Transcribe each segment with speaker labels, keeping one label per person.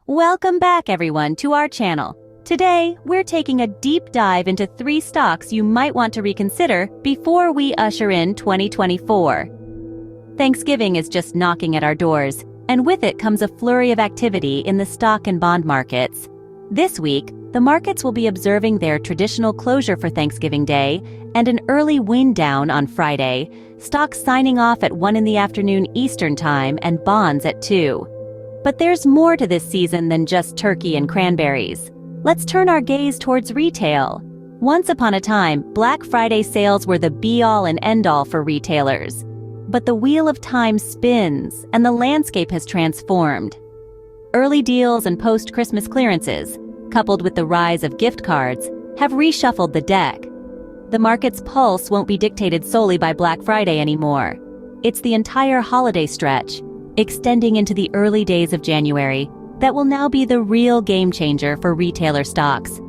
Speaker 1: Welcome back, everyone, to our channel. Today, we're taking a deep dive into 3 stocks you might want to reconsider before we usher in 2024. Thanksgiving is just knocking at our doors, and with it comes a flurry of activity in the stock and bond markets. This week, the markets will be observing their traditional closure for Thanksgiving Day and an early wind down on Friday, stocks signing off at 1 in the afternoon Eastern Time and bonds at 2. But there's more to this season than just turkey and cranberries. Let's turn our gaze towards retail. Once upon a time, Black Friday sales were the be-all and end-all for retailers. But the wheel of time spins, and the landscape has transformed. Early deals and post-Christmas clearances, coupled with the rise of gift cards, have reshuffled the deck. The market's pulse won't be dictated solely by Black Friday anymore. It's the entire holiday stretch, extending into the early days of January, that will now be the real game changer for retailer stocks.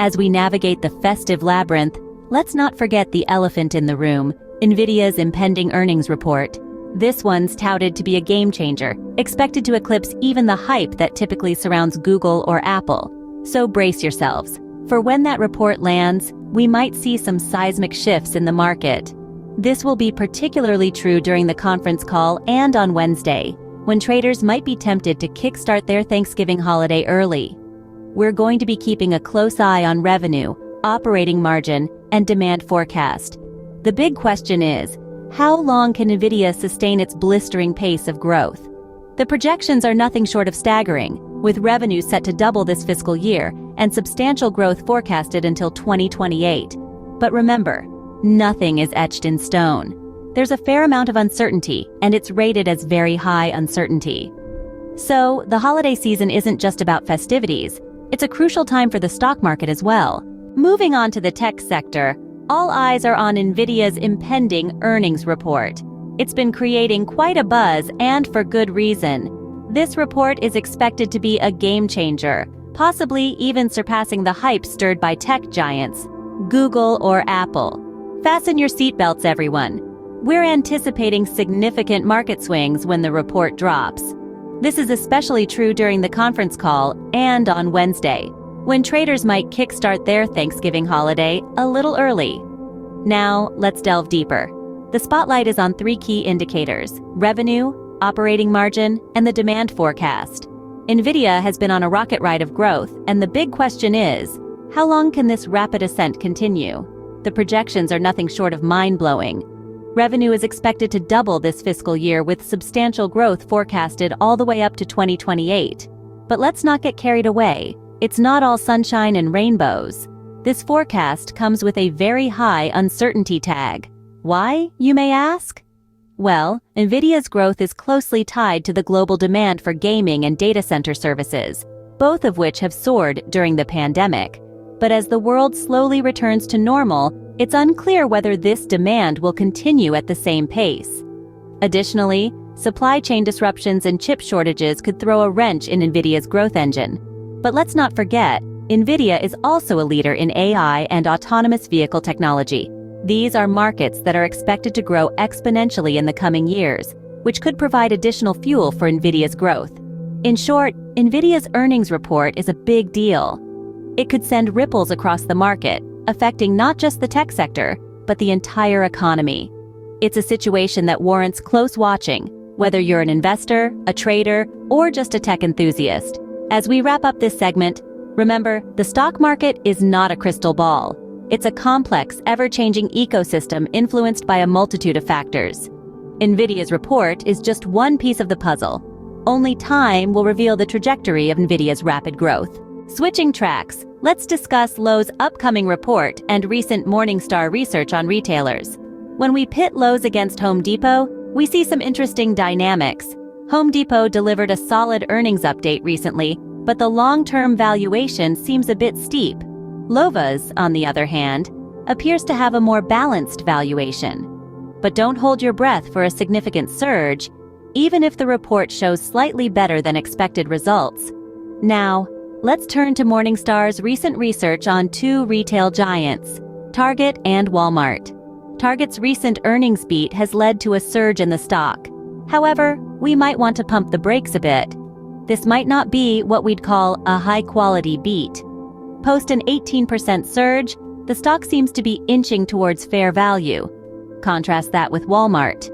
Speaker 1: As we navigate the festive labyrinth, let's not forget the elephant in the room, NVIDIA's impending earnings report. This one's touted to be a game changer, expected to eclipse even the hype that typically surrounds Google or Apple. So brace yourselves, for when that report lands, we might see some seismic shifts in the market. This will be particularly true during the conference call and on Wednesday, when traders might be tempted to kickstart their Thanksgiving holiday early. We're going to be keeping a close eye on revenue, operating margin, and demand forecast. The big question is, how long can NVIDIA sustain its blistering pace of growth? The projections are nothing short of staggering, with revenue set to double this fiscal year and substantial growth forecasted until 2028. But remember, nothing is etched in stone. There's a fair amount of uncertainty, and it's rated as very high uncertainty. So, the holiday season isn't just about festivities. It's a crucial time for the stock market as well. Moving on to the tech sector, all eyes are on NVIDIA's impending earnings report. It's been creating quite a buzz, and for good reason. This report is expected to be a game changer, possibly even surpassing the hype stirred by tech giants, Google or Apple. Fasten your seatbelts, everyone. We're anticipating significant market swings when the report drops. This is especially true during the conference call and on Wednesday, when traders might kickstart their Thanksgiving holiday a little early. Now, let's delve deeper. The spotlight is on 3 key indicators: revenue, operating margin, and the demand forecast. NVIDIA has been on a rocket ride of growth, and the big question is, how long can this rapid ascent continue? The projections are nothing short of mind-blowing. Revenue is expected to double this fiscal year, with substantial growth forecasted all the way up to 2028. But let's not get carried away. It's not all sunshine and rainbows. This forecast comes with a very high uncertainty tag. Why, you may ask? Well, NVIDIA's growth is closely tied to the global demand for gaming and data center services, both of which have soared during the pandemic. But as the world slowly returns to normal, it's unclear whether this demand will continue at the same pace. Additionally, supply chain disruptions and chip shortages could throw a wrench in NVIDIA's growth engine. But let's not forget, NVIDIA is also a leader in AI and autonomous vehicle technology. These are markets that are expected to grow exponentially in the coming years, which could provide additional fuel for NVIDIA's growth. In short, NVIDIA's earnings report is a big deal. It could send ripples across the market, affecting not just the tech sector, but the entire economy. It's a situation that warrants close watching, whether you're an investor, a trader, or just a tech enthusiast. As we wrap up this segment, remember, the stock market is not a crystal ball. It's a complex, ever-changing ecosystem influenced by a multitude of factors. NVIDIA's report is just one piece of the puzzle. Only time will reveal the trajectory of NVIDIA's rapid growth. Switching tracks, let's discuss Lowe's upcoming report and recent Morningstar research on retailers. When we pit Lowe's against Home Depot, we see some interesting dynamics. Home Depot delivered a solid earnings update recently, but the long-term valuation seems a bit steep. Lowe's, on the other hand, appears to have a more balanced valuation. But don't hold your breath for a significant surge, even if the report shows slightly better than expected results. Now, let's turn to Morningstar's recent research on 2 retail giants, Target and Walmart. Target's recent earnings beat has led to a surge in the stock. However, we might want to pump the brakes a bit. this might not be what we'd call a high-quality beat. Post an 18% surge, the stock seems to be inching towards fair value. Contrast that with Walmart.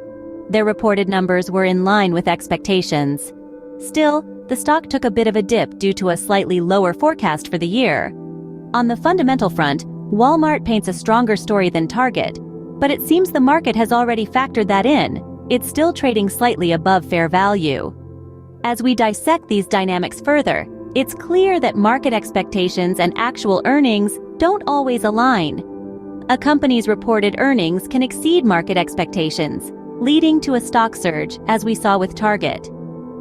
Speaker 1: Their reported numbers were in line with expectations. Still, the stock took a bit of a dip due to a slightly lower forecast for the year. On the fundamental front, Walmart paints a stronger story than Target, but it seems the market has already factored that in. It's still trading slightly above fair value. As we dissect these dynamics further, it's clear that market expectations and actual earnings don't always align. A company's reported earnings can exceed market expectations, leading to a stock surge, as we saw with Target.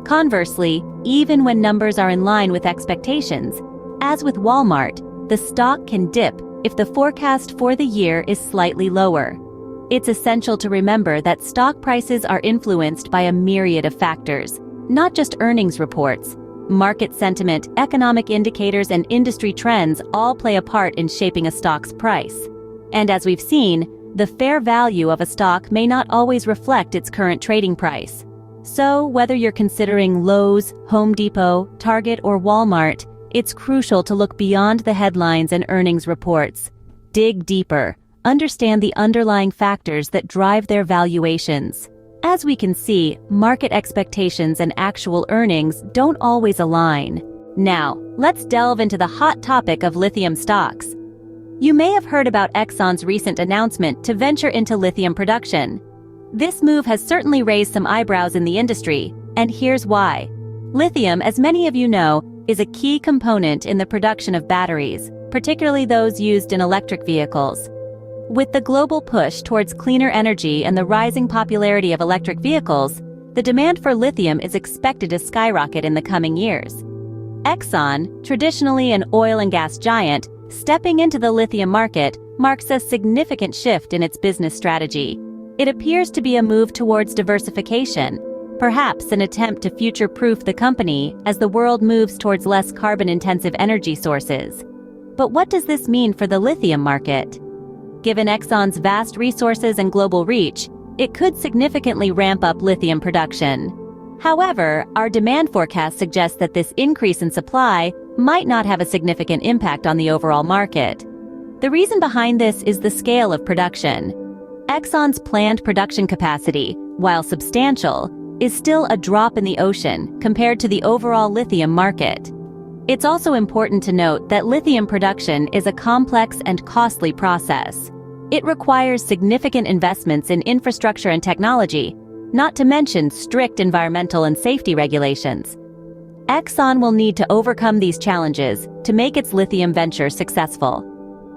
Speaker 1: Conversely, even when numbers are in line with expectations, as with Walmart, the stock can dip if the forecast for the year is slightly lower. It's essential to remember that stock prices are influenced by a myriad of factors, not just earnings reports. Market sentiment, economic indicators, and industry trends all play a part in shaping a stock's price. And as we've seen, the fair value of a stock may not always reflect its current trading price. So, whether you're considering Lowe's, Home Depot, Target, or Walmart, it's crucial to look beyond the headlines and earnings reports. Dig deeper. Understand the underlying factors that drive their valuations. As we can see, market expectations and actual earnings don't always align. Now, let's delve into the hot topic of lithium stocks. You may have heard about Exxon's recent announcement to venture into lithium production. This move has certainly raised some eyebrows in the industry, and here's why. Lithium, as many of you know, is a key component in the production of batteries, particularly those used in electric vehicles. With the global push towards cleaner energy and the rising popularity of electric vehicles, the demand for lithium is expected to skyrocket in the coming years. Exxon, traditionally an oil and gas giant, stepping into the lithium market marks a significant shift in its business strategy. It appears to be a move towards diversification, perhaps an attempt to future-proof the company as the world moves towards less carbon-intensive energy sources. But what does this mean for the lithium market? Given Exxon's vast resources and global reach, it could significantly ramp up lithium production. However, our demand forecast suggests that this increase in supply might not have a significant impact on the overall market. The reason behind this is the scale of production. Exxon's planned production capacity, while substantial, is still a drop in the ocean compared to the overall lithium market. It's also important to note that lithium production is a complex and costly process. It requires significant investments in infrastructure and technology, not to mention strict environmental and safety regulations. Exxon will need to overcome these challenges to make its lithium venture successful.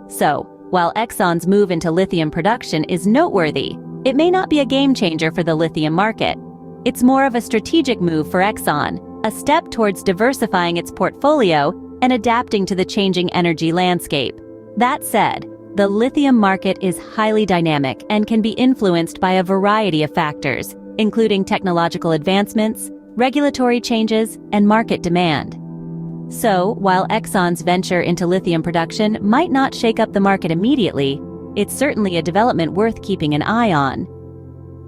Speaker 1: So, while Exxon's move into lithium production is noteworthy, it may not be a game changer for the lithium market. It's more of a strategic move for Exxon, a step towards diversifying its portfolio and adapting to the changing energy landscape. That said, the lithium market is highly dynamic and can be influenced by a variety of factors, including technological advancements, regulatory changes, and market demand. So, while Exxon's venture into lithium production might not shake up the market immediately, it's certainly a development worth keeping an eye on.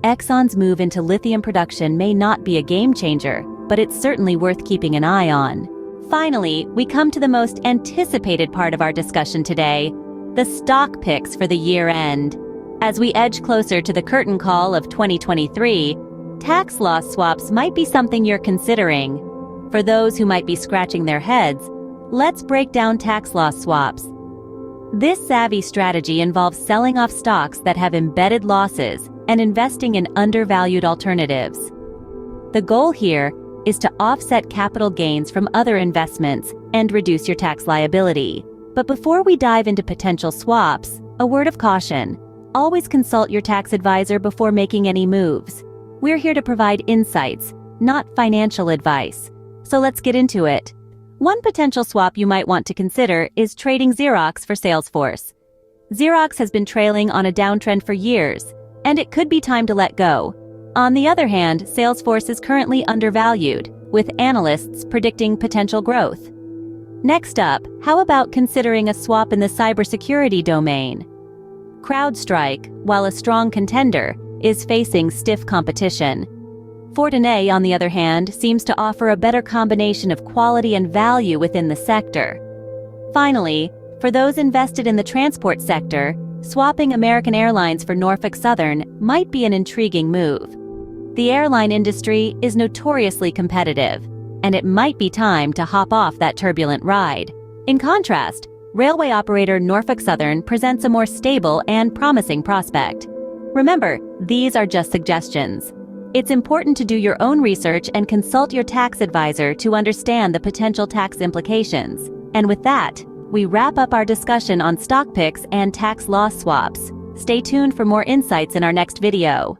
Speaker 1: Exxon's move into lithium production may not be a game changer, but it's certainly worth keeping an eye on. Finally, we come to the most anticipated part of our discussion today, the stock picks for the year-end. As we edge closer to the curtain call of 2023, tax loss swaps might be something you're considering. For those who might be scratching their heads, let's break down tax loss swaps. This savvy strategy involves selling off stocks that have embedded losses and investing in undervalued alternatives. The goal here is to offset capital gains from other investments and reduce your tax liability. But before we dive into potential swaps, a word of caution. Always consult your tax advisor before making any moves. We're here to provide insights, not financial advice. So let's get into it. One potential swap you might want to consider is trading Xerox for Salesforce. Xerox has been trailing on a downtrend for years, and it could be time to let go. On the other hand, Salesforce is currently undervalued, with analysts predicting potential growth. Next up, how about considering a swap in the cybersecurity domain? CrowdStrike, while a strong contender, is facing stiff competition. Fortinet, on the other hand, seems to offer a better combination of quality and value within the sector. Finally, for those invested in the transport sector, swapping American Airlines for Norfolk Southern might be an intriguing move. The airline industry is notoriously competitive, and it might be time to hop off that turbulent ride. In contrast, railway operator Norfolk Southern presents a more stable and promising prospect. Remember, these are just suggestions. It's important to do your own research and consult your tax advisor to understand the potential tax implications. And with that, we wrap up our discussion on stock picks and tax loss swaps. Stay tuned for more insights in our next video.